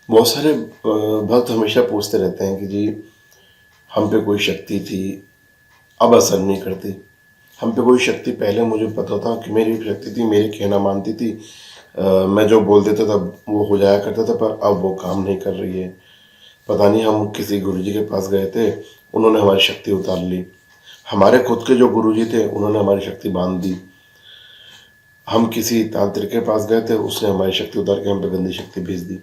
बहुत सारे भक्त हमेशा पूछते रहते हैं कि जी हम पे कोई शक्ति थी, अब असर नहीं करती। हम पे कोई शक्ति पहले मुझे पता था कि मेरी शक्ति थी, मेरे कहना मानती थी। मैं जो बोल देता था वो हो जाया करता था, पर अब वो काम नहीं कर रही है। पता नहीं, हम किसी गुरुजी के पास गए थे, उन्होंने हमारी शक्ति उतार ली। हमारे खुद के जो गुरुजी थे उन्होंने हमारी शक्ति बांध दी। हम किसी तांत्रिक के पास गए थे, उसने हमारी शक्ति उतार के हम पे गंदी शक्ति भेज दी।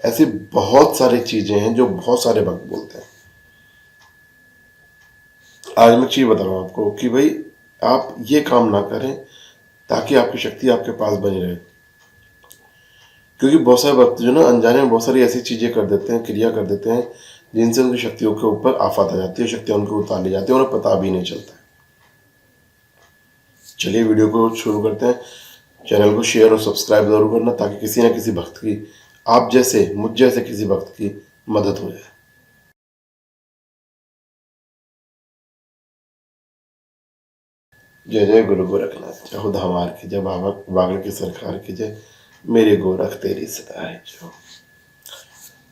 ऐसी बहुत सारी चीजें हैं जो बहुत सारे भक्त बोलते हैं। आज मैं चीज बता रहा हूँ आपको कि भाई आप ये काम ना करें ताकि आपकी शक्ति आपके पास बनी रहे। क्योंकि बहुत सारे भक्त जो ना अनजाने में बहुत सारी ऐसी चीजें कर देते हैं, क्रिया कर देते हैं, जिनसे उनकी शक्तियों के ऊपर आफत आ जाती है, शक्तियां उनको उतार ली जाती है, उन्हें पता भी नहीं चलता है। चलिए वीडियो को शुरू करते हैं। चैनल को शेयर और सब्सक्राइब जरूर करना ताकि किसी न किसी भक्त की, आप जैसे मुझ जैसे किसी भक्त की मदद हो जाए। जय जय गुरु गोरखनाथ, जय हो धामार की जय, बाबा बागड़ की सरकार की जय, मेरे गोरख तेरी सदा है जो।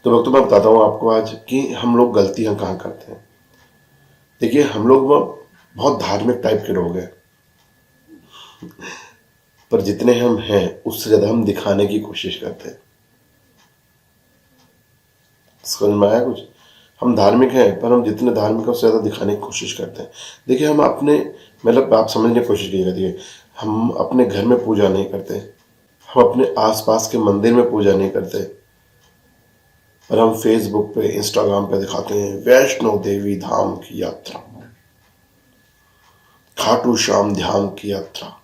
तो भक्तों मैं बताता हूँ आपको आज कि हम लोग गलतियां कहाँ करते हैं। देखिए हम लोग वो बहुत धार्मिक टाइप के लोग हैं, पर जितने हम हैं उससे ज्यादा हम दिखाने की कोशिश करते हैं। समझ में आया कुछ? हम धार्मिक हैं पर हम जितने धार्मिक हैं उससे ज़्यादा दिखाने की कोशिश करते हैं। देखिए हम अपने, मतलब आप समझने की कोशिश कीजिएगा। देखिए हम अपने घर में पूजा नहीं करते, हम अपने आसपास के मंदिर में पूजा नहीं करते, पर हम फेसबुक पे इंस्टाग्राम पे दिखाते हैं वैष्णो देवी धाम की यात्रा, खाटू श्याम ध्यान की यात्रा,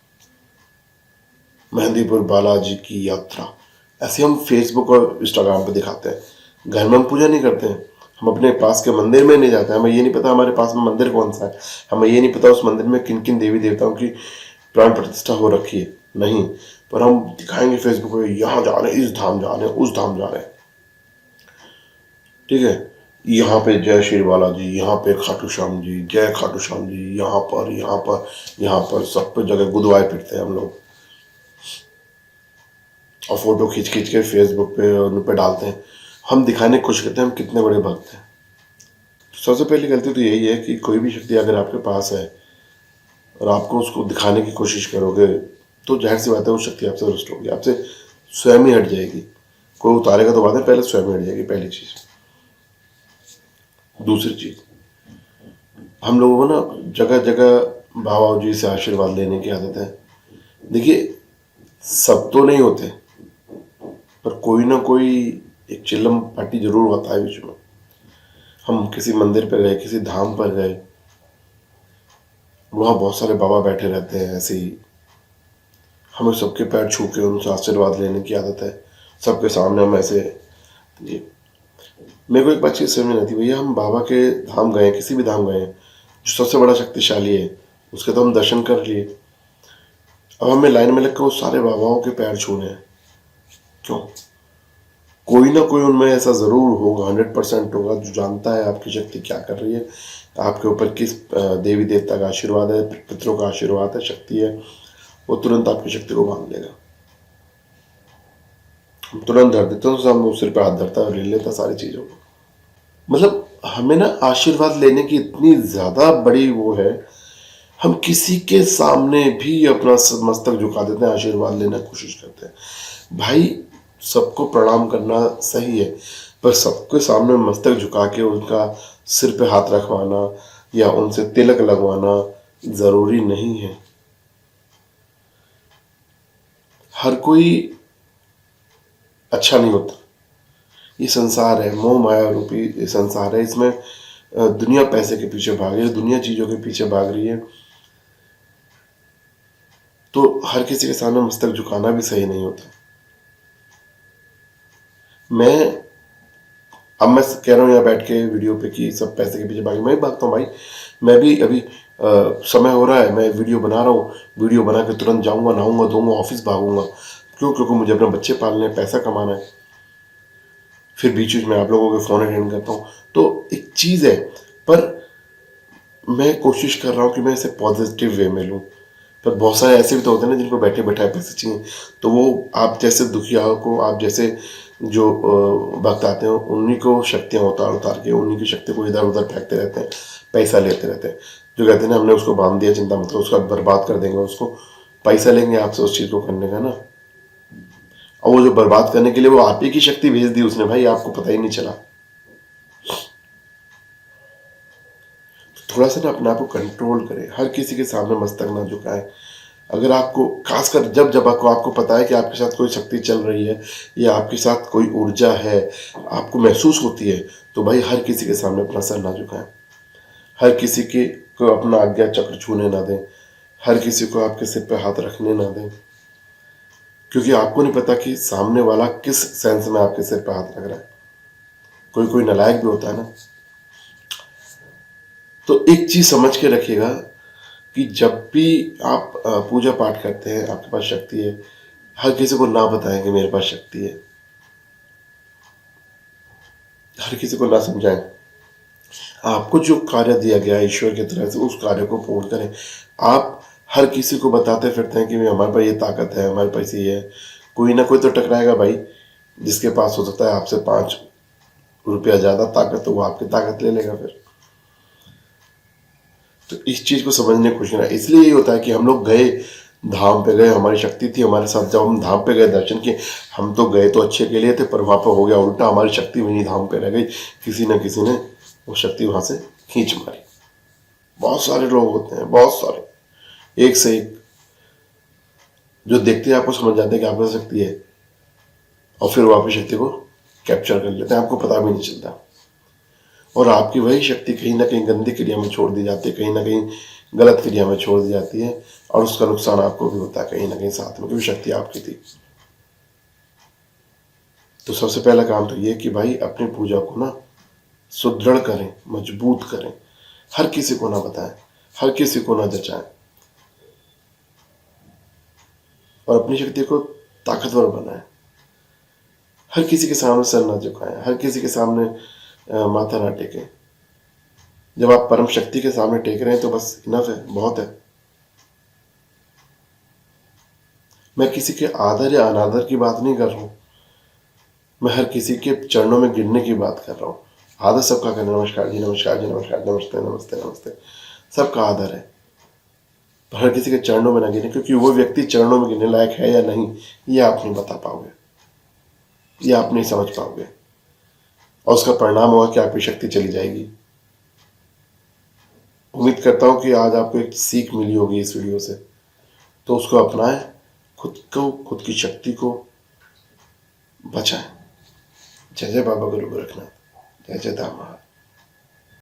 मेहंदीपुर बालाजी की यात्रा। ऐसे हम फेसबुक और इंस्टाग्राम पे दिखाते हैं। घर में हम पूजा नहीं करते हैं, हम अपने पास के मंदिर में नहीं जाते। हमें ये नहीं पता हमारे पास में मंदिर कौन सा है, हमें ये नहीं पता उस मंदिर में किन किन देवी देवताओं की प्राण प्रतिष्ठा हो रखी है, नहीं। पर हम दिखाएंगे फेसबुक पे, यहाँ जा रहे हैं, इस धाम जा रहे हैं, उस धाम जा रहे हैं, ठीक है। यहाँ पे जय श्री बालाजी, यहाँ पे खाटू श्याम जी, जय खाटू श्याम जी, यहाँ पर यहाँ पर यहाँ पर, सब पे जगह गुदवाए फिरते हैं हम लोग, और फोटो खींच खींच के फेसबुक पे उन पे डालते हैं। हम दिखाने की कोशिश करते हैं हम कितने बड़े भक्त हैं। सबसे पहली गलती तो यही है कि कोई भी शक्ति अगर आपके पास है और आपको उसको दिखाने की कोशिश करोगे तो जाहिर सी बात है वो शक्ति आपसे रुष्ट होगी, आपसे स्वयं ही हट जाएगी। कोई उतारेगा तो बात है, पहले स्वयं ही हट जाएगी, पहली चीज। दूसरी चीज, हम लोगों को ना जगह जगह बाबा जी से आशीर्वाद लेने की आदत है। देखिए सब तो नहीं होते, पर कोई ना कोई एक चिल्लम पार्टी जरूर होता है बीच में। हम किसी मंदिर पर गए, किसी धाम पर गए, वहाँ बहुत सारे बाबा बैठे रहते हैं ऐसे ही, हमें सबके पैर छू के उनसे आशीर्वाद लेने की आदत है। सबके सामने हम ऐसे, ये मेरे को एक बात चीज़ समझ में नहीं आती, भैया हम बाबा के धाम गए, किसी भी धाम गए, जो सबसे बड़ा शक्तिशाली है उसके तो हम दर्शन कर लिए, अब हमें लाइन में लग कर वो सारे बाबाओं के पैर छूने हैं, क्यों? कोई ना कोई उनमें ऐसा ज़रूर होगा, 100% होगा, जो जानता है आपकी शक्ति क्या कर रही है, आपके ऊपर किस देवी देवता का आशीर्वाद है, पितरों का आशीर्वाद है, शक्ति है, वो तुरंत आपकी शक्ति को बांध लेगा। हम तुरंत धर देते हैं, तो हम सिर पे हाथ धरता है और ले लेता सारी चीज़ों को। मतलब हमें ना आशीर्वाद लेने की इतनी ज़्यादा बड़ी वो है, हम किसी के सामने भी अपना मस्तक झुका देते हैं, आशीर्वाद लेने की कोशिश करते हैं। भाई सबको प्रणाम करना सही है, पर सबके सामने मस्तक झुका के उनका सिर पे हाथ रखवाना या उनसे तिलक लगवाना ज़रूरी नहीं है। हर कोई अच्छा नहीं होता। ये संसार है, मोह माया रूपी ये संसार है, इसमें दुनिया पैसे के पीछे भाग रही है, दुनिया चीज़ों के पीछे भाग रही है, तो हर किसी के सामने मस्तक झुकाना भी सही नहीं होता। अब मैं कह रहा हूँ यहाँ बैठ के वीडियो पे कि सब पैसे के पीछे भागे, मैं भी भागता हूँ भाई। मैं भी अभी समय हो रहा है, मैं वीडियो बना रहा हूँ, वीडियो बना के तुरंत जाऊँगा, नहाऊंगा धोऊंगा, ऑफिस भागूंगा। क्यों? क्योंकि मुझे अपने बच्चे पालने हैं, पैसा कमाना है। फिर बीच बीच में आप लोगों के फ़ोन अटेंड करता हूँ, तो एक चीज़ है, पर मैं कोशिश कर रहा हूँ कि मैं इसे पॉजिटिव वे में लूँ। पर बहुत सारे ऐसे भी तो होते हैं ना जिनको बैठे बैठाए पैसे चाहिए, तो वो आप जैसे दुखियाओं को, आप जैसे जो भक्त आते हैं उन्हीं को शक्तियाँ उतार उतार के उन्हीं की शक्ति को इधर उधर फेंकते रहते हैं, पैसा लेते रहते हैं। जो कहते हैं ना हमने उसको बांध दिया, चिंता मतलब उसका बर्बाद कर देंगे, उसको पैसा लेंगे आपसे उस चीज़ को करने का ना। और वो जो बर्बाद करने के लिए वो आप ही की शक्ति भेज दी उसने भाई, आपको पता ही नहीं चला। थोड़ा सा ना अपने आप को कंट्रोल करें, हर किसी के सामने मस्तक ना झुकाएं। अगर आपको खासकर जब जब आपको पता है कि आपके साथ कोई शक्ति चल रही है या आपके साथ कोई ऊर्जा है, आपको महसूस होती है, तो भाई हर किसी के सामने अपना सर ना झुकाएं। हर किसी के को अपना आज्ञा चक्र छूने ना दें, हर किसी को आपके सिर पे हाथ रखने ना दें, क्योंकि आपको नहीं पता कि सामने वाला किस सेंस में आपके सिर पे हाथ रख रहा है। कोई कोई नालायक भी होता है ना। तो एक चीज समझ के रखिएगा कि जब भी आप पूजा पाठ करते हैं, आपके पास शक्ति है, हर किसी को ना बताएं कि मेरे पास शक्ति है, हर किसी को ना समझाएं। आपको जो कार्य दिया गया है ईश्वर की तरफ से, उस कार्य को पूर्ण करें। आप हर किसी को बताते फिरते हैं कि हमारे पास ये ताकत है, हमारे पास ये है, कोई ना कोई तो टकराएगा भाई। जिसके पास हो सकता है आपसे 5 रुपया ज़्यादा ताकत, तो वो आपकी ताकत ले लेगा फिर। तो इस चीज़ को समझने की कोशिश करना। इसलिए ये होता है कि हम लोग गए, धाम पे गए, हमारी शक्ति थी हमारे साथ, जब हम धाम पे गए दर्शन किए, हम तो गए तो अच्छे के लिए थे, पर वहाँ पर हो गया उल्टा, हमारी शक्ति वहीं धाम पे रह गई, किसी न किसी ने वो शक्ति वहाँ से खींच मारी। बहुत सारे लोग होते हैं, बहुत सारे, एक से एक, जो देखते हैं आपको समझ जाते हैं कि आपके पास शक्ति है, और फिर वो आपकी शक्ति को कैप्चर कर लेते हैं, आपको पता भी नहीं चलता। और आपकी वही शक्ति कहीं ना कहीं गंदी क्रिया में छोड़ दी जाती है, कहीं ना कहीं गलत क्रिया में छोड़ दी जाती है, और उसका नुकसान आपको भी होता है कहीं ना कहीं साथ में, क्योंकि शक्ति आपकी थी। तो सबसे पहला काम तो ये कि भाई अपनी पूजा को ना सुदृढ़ करें, मजबूत करें, हर किसी को ना बताएं, हर किसी को ना जचाएं, और अपनी शक्ति को ताकतवर बनाएं। हर किसी के सामने सर ना झुकाएं, हर किसी के सामने माथा ना टेकें। जब आप परम शक्ति के सामने टेक रहे हैं तो बस इनफ है, बहुत है। मैं किसी के आदर या अनादर की बात नहीं कर रहा हूँ, मैं हर किसी के चरणों में गिरने की बात कर रहा हूँ। आदर सबका करें, नमस्कार जी, नमस्कार जी, नमस्कार, नमस्ते नमस्ते नमस्ते, सबका आदर है, पर हर किसी के चरणों में ना गिरे, क्योंकि वो व्यक्ति चरणों में गिरने लायक है या नहीं, ये आप नहीं बता पाओगे, ये आप नहीं समझ पाओगे, और उसका परिणाम होगा कि आपकी शक्ति चली जाएगी। उम्मीद करता हूँ कि आज आपको एक सीख मिली होगी इस वीडियो से, तो उसको अपनाएं, खुद को, खुद की शक्ति को बचाएं। जय जय बाबा गुरु गोरखनाथ, जय जय दामा।